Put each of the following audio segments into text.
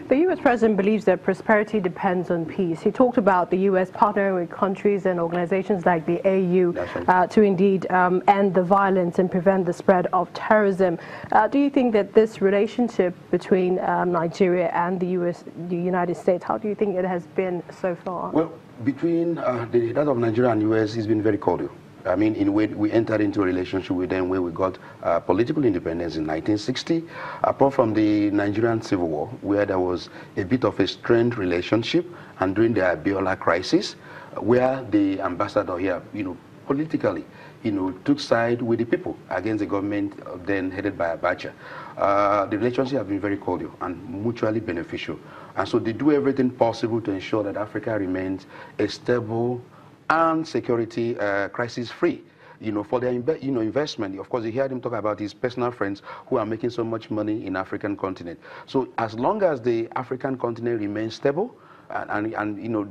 The U.S. president believes that prosperity depends on peace. He talked about the U.S. partnering with countries and organizations like the AU to indeed end the violence and prevent the spread of terrorism. Do you think that this relationship between Nigeria and the United States, how do you think it has been so far? Well, between that of Nigeria and U.S. has been very cordial. I mean, in a way, we entered into a relationship with them where we got political independence in 1960, apart from the Nigerian Civil War, where there was a bit of a strained relationship, and during the Abiola crisis, where the ambassador here, politically, took side with the people against the government then headed by Abacha. The relationship has been very cordial and mutually beneficial. And so they do everything possible to ensure that Africa remains a stable and security crisis-free, for their investment. Of course, you hear him talk about his personal friends who are making so much money in African continent. So as long as the African continent remains stable, and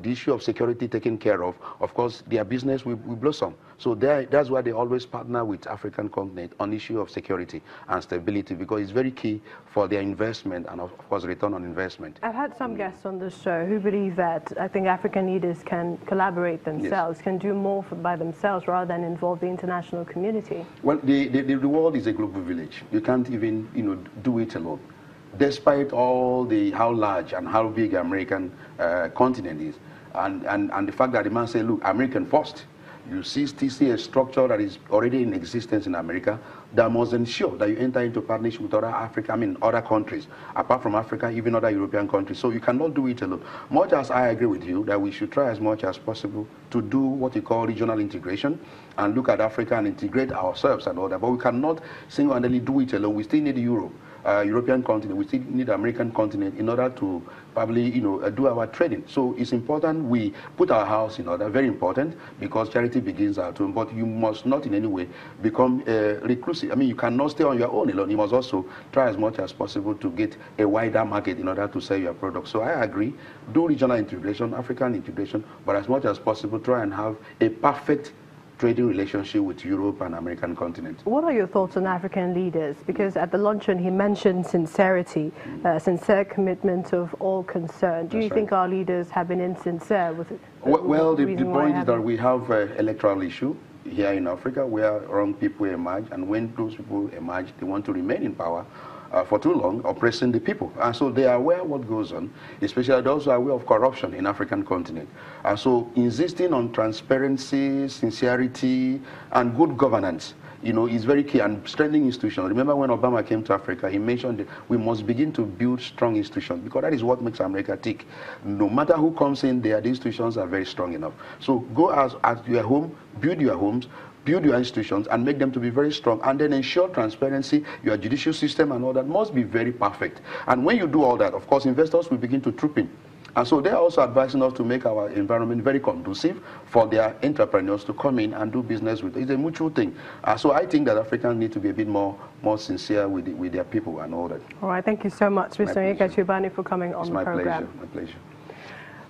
the issue of security taken care of course, their business will blossom. So that's why they always partner with African continent on issue of security and stability, because it's very key for their investment and, of course, return on investment. I've had some guests on this show who believe that I think African leaders can collaborate themselves, can do more by themselves rather than involve the international community. Well, the world is a global village. You can't even, do it alone. Despite all how large and how big American continent is, and the fact that the man said, look, American first, you still see a structure that is already in existence in America that must ensure that you enter into partnership with other countries, apart from Africa, even other European countries. So you cannot do it alone. Much as I agree with you that we should try as much as possible to do what we call regional integration and look at Africa and integrate ourselves and all that, but we cannot single-handedly do it alone. We still need Europe. European continent, we still need American continent in order to probably, do our trading. So it's important we put our house in order, very important, because charity begins at home, but you must not in any way become reclusive. I mean, you cannot stay on your own alone. You must also try as much as possible to get a wider market in order to sell your product. So I agree, do regional integration, African integration, but as much as possible, try and have a perfect trading relationship with Europe and American continent. What are your thoughts on African leaders? Because at the luncheon he mentioned sincerity, sincere commitment of all concerned. Do you think our leaders have been insincere with it? Well, the point is that we have an electoral issue here in Africa where wrong people emerge, and when those people emerge, they want to remain in power for too long, oppressing the people. And so they are aware of what goes on, especially those who are aware of corruption in African continent. And so insisting on transparency, sincerity, and good governance, is very key, and strengthening institutions. Remember when Obama came to Africa, he mentioned that we must begin to build strong institutions, because that is what makes America tick. No matter who comes in there, the institutions are very strong enough. So go at your home, build your homes, build your institutions and make them to be very strong, and then ensure transparency. Your judicial system and all that must be very perfect. And when you do all that, of course, investors will begin to troop in. And so they're also advising us to make our environment very conducive for their entrepreneurs to come in and do business with. It's a mutual thing. So I think that Africans need to be a bit more sincere with their people and all that. All right, thank you so much, Mr. Onyeka Chubani, for coming on the program. It's my pleasure.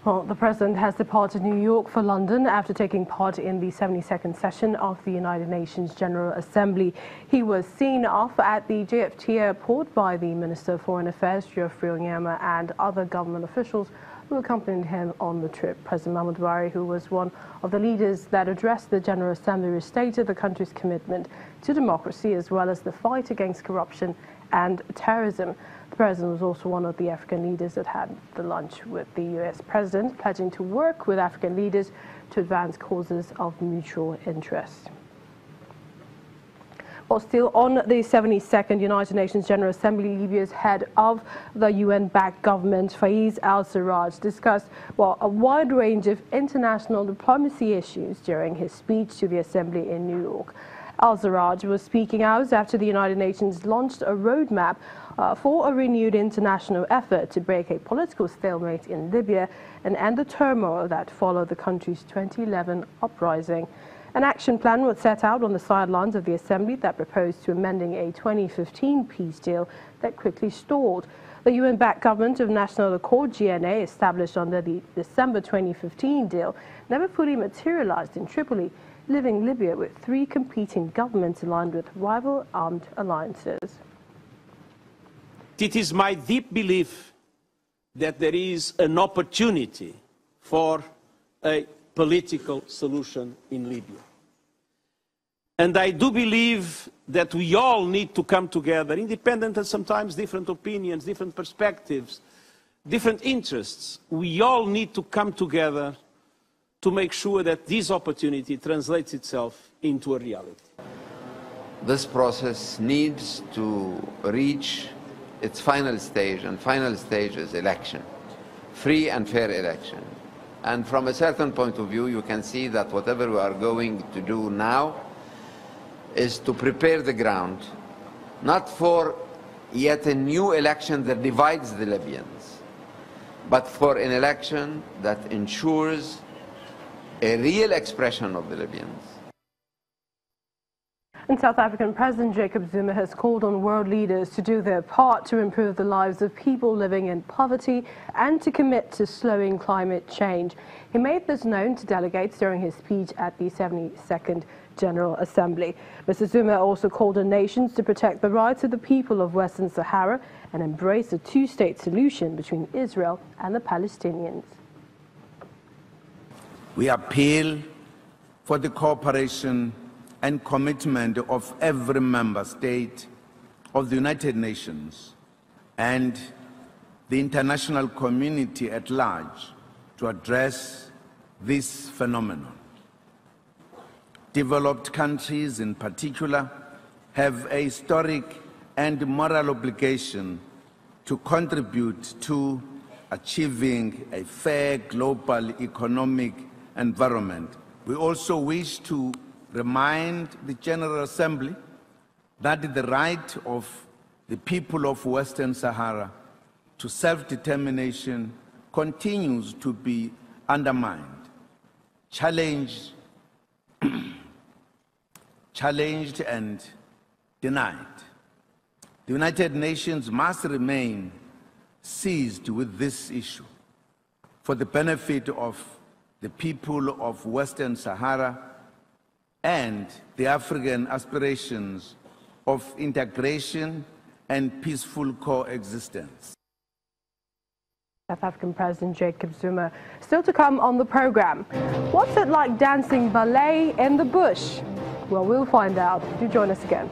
Well, the President has departed New York for London after taking part in the 72nd session of the United Nations General Assembly. He was seen off at the JFK airport by the Minister of Foreign Affairs, Geoffrey Onyema, and other government officials who accompanied him on the trip. President Muhammadu Buhari, who was one of the leaders that addressed the General Assembly, restated the country's commitment to democracy as well as the fight against corruption and terrorism. The President was also one of the African leaders that had the lunch with the U.S. President, pledging to work with African leaders to advance causes of mutual interest. Well, still on the 72nd United Nations General Assembly, Libya's head of the UN-backed government, Faiz al-Sarraj, discussed a wide range of international diplomacy issues during his speech to the Assembly in New York. Al-Sarraj was speaking hours after the United Nations launched a roadmap for a renewed international effort to break a political stalemate in Libya and end the turmoil that followed the country's 2011 uprising. An action plan was set out on the sidelines of the Assembly that proposed to amending a 2015 peace deal that quickly stalled. The UN-backed Government of National Accord, GNA, established under the December 2015 deal, never fully materialized in Tripoli, leaving Libya with three competing governments aligned with rival armed alliances. It is my deep belief that there is an opportunity for a political solution in Libya. And I do believe that we all need to come together, independent and sometimes different opinions, different perspectives, different interests. We all need to come together to make sure that this opportunity translates itself into a reality. This process needs to reach its final stage, and final stage is election, free and fair election. And from a certain point of view, you can see that whatever we are going to do now is to prepare the ground, not for yet a new election that divides the Libyans, but for an election that ensures a real expression of the Libyans. And South African President Jacob Zuma has called on world leaders to do their part to improve the lives of people living in poverty and to commit to slowing climate change. He made this known to delegates during his speech at the 72nd General Assembly. Mr. Zuma also called on nations to protect the rights of the people of Western Sahara and embrace a two-state solution between Israel and the Palestinians. We appeal for the cooperation and commitment of every member state of the United Nations and the international community at large to address this phenomenon. Developed countries in particular have a historic and moral obligation to contribute to achieving a fair global economic environment. We also wish to remind the General Assembly that the right of the people of Western Sahara to self-determination continues to be undermined, challenged and denied. The United Nations must remain seized with this issue for the benefit of the people of Western Sahara and the African aspirations of integration and peaceful coexistence. South African President Jacob Zuma. Still to come on the program. What's it like dancing ballet in the bush? Well, we'll find out. Do join us again.